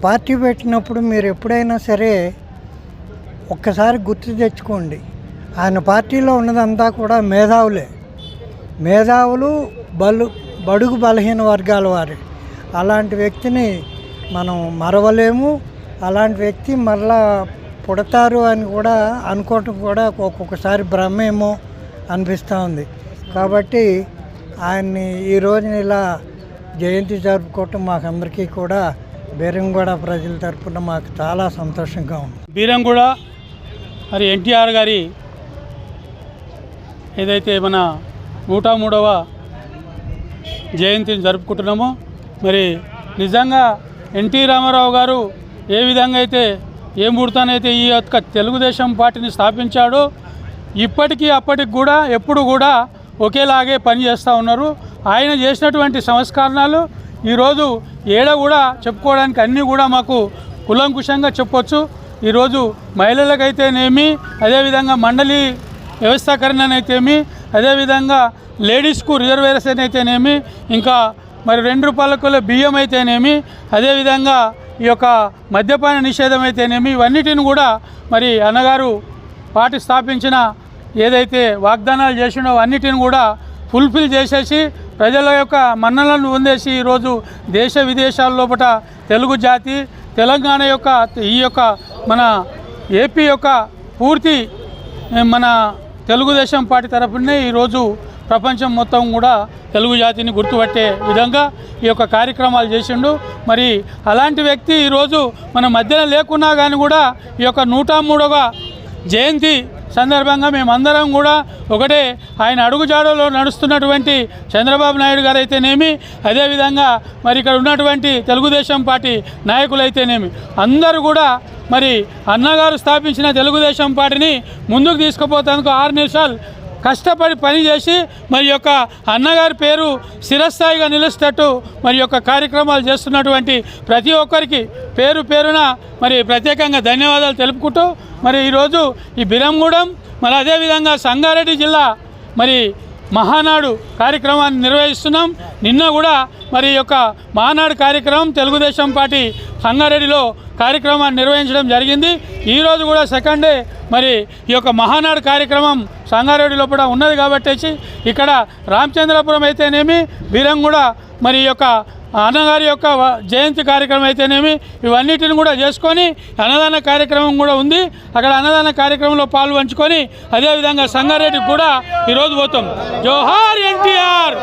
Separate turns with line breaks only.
Party పెట్టినప్పుడు మీరు ఎప్పుడైనా సరే ఒక్కసారి గుర్తు తెచ్చుకోండి. ఆయన పార్టీలో ఉన్నదంతా కూడా మేధావులు బడుగు బలహీన వర్గాల వారి. అలాంటి వ్యక్తిని మనం మరవలేము. అలాంటి వ్యక్తి మరలా పుడతారు అని కూడా అనుకోవటం కూడా ఒక్కొక్కసారి భ్రమేమో అనిపిస్తూ ఉంది. కాబట్టి ఆయన్ని ఈ రోజున ఇలా జయంతి జరుపుకోవటం మాకందరికీ కూడా బీరంగూడ ప్రజల తరఫున మాకు చాలా సంతోషంగా ఉంది.
బీరంగూడ మరి ఎన్టీఆర్ గారి ఏదైతే మన 103వ జయంతిని జరుపుకుంటున్నామో, మరి నిజంగా ఎన్టీ రామారావు గారు ఏ విధంగా అయితే ఏ ముహూర్తానైతే ఈ యొక్క తెలుగుదేశం పార్టీని స్థాపించాడో ఇప్పటికీ అప్పటికి కూడా ఎప్పుడు కూడా ఒకేలాగే పనిచేస్తూ ఉన్నారు. ఆయన చేసినటువంటి సంస్కరణలు ఈరోజు కూడా చెప్పుకోవడానికి అన్నీ కూడా మాకు కులంకుశంగా చెప్పొచ్చు. ఈరోజు మహిళలకైతేనేమి, అదేవిధంగా మండలి వ్యవస్థాకరణనైతేమి, అదేవిధంగా లేడీస్కు రిజర్వేషన్ అయితేనేమి, ఇంకా మరి 2 రూపాయల కిలో బియ్యం అయితేనేమి, అదేవిధంగా ఈ యొక్క మద్యపాన నిషేధం అయితేనేమి, ఇవన్నిటిని కూడా మరి అన్నగారు పార్టీ స్థాపించిన ఏదైతే వాగ్దానాలు చేసినో అన్నిటిని కూడా ఫుల్ఫిల్ చేసేసి ప్రజల యొక్క మన్ననలను పొందేసి ఈరోజు దేశ విదేశాల లోపల తెలుగు జాతి తెలంగాణ యొక్క ఈ యొక్క మన ఏపీ యొక్క పూర్తి మన తెలుగుదేశం పార్టీ తరఫునే ఈరోజు ప్రపంచం మొత్తం కూడా తెలుగు జాతిని గుర్తుపట్టే విధంగా ఈ యొక్క కార్యక్రమాలు చేసిండు. మరి అలాంటి వ్యక్తి ఈరోజు మన మధ్యన లేకున్నా కానీ కూడా ఈ యొక్క 103వ జయంతి సందర్భంగా మేమందరం కూడా ఒకటే ఆయన అడుగుజాడలో నడుస్తున్నటువంటి చంద్రబాబు నాయుడు గారు అయితేనేమి, అదేవిధంగా మరి ఇక్కడ ఉన్నటువంటి తెలుగుదేశం పార్టీ నాయకులైతేనేమి అందరూ కూడా మరి అన్నగారు స్థాపించిన తెలుగుదేశం పార్టీని ముందుకు తీసుకుపోతానికి 6 నిమిషాలు కష్టపడి పనిచేసి మరి యొక్క అన్నగారి పేరు స్థిరస్థాయిగా నిలుస్తట్టు మరి యొక్క కార్యక్రమాలు చేస్తున్నటువంటి ప్రతి ఒక్కరికి పేరున మరి ప్రత్యేకంగా ధన్యవాదాలు తెలుపుకుంటూ మరి ఈరోజు ఈ బీరంగూడెం మరి అదేవిధంగా సంగారెడ్డి జిల్లా మరి మహానాడు కార్యక్రమాన్ని నిర్వహిస్తున్నాం. నిన్న కూడా మరి యొక్క మహానాడు కార్యక్రమం తెలుగుదేశం పార్టీ సంగారెడ్డిలో కార్యక్రమాన్ని నిర్వహించడం జరిగింది. ఈరోజు కూడా సెకండ్ డే మరి ఈ యొక్క మహానాడు కార్యక్రమం సంగారెడ్డి లోపల ఉన్నది కాబట్టి ఇక్కడ రామచంద్రపురం అయితేనేమి, బీరంగూడ మరి ఈ యొక్క అన్నగారి యొక్క జయంతి కార్యక్రమం అయితేనేమి ఇవన్నిటిని కూడా చేసుకొని అన్నదాన కార్యక్రమం కూడా ఉంది. అక్కడ అన్నదాన కార్యక్రమంలో పాలు పంచుకొని అదేవిధంగా సంగారెడ్డికి కూడా ఈరోజు పోతాం. జోహార్ ఎన్టీఆర్.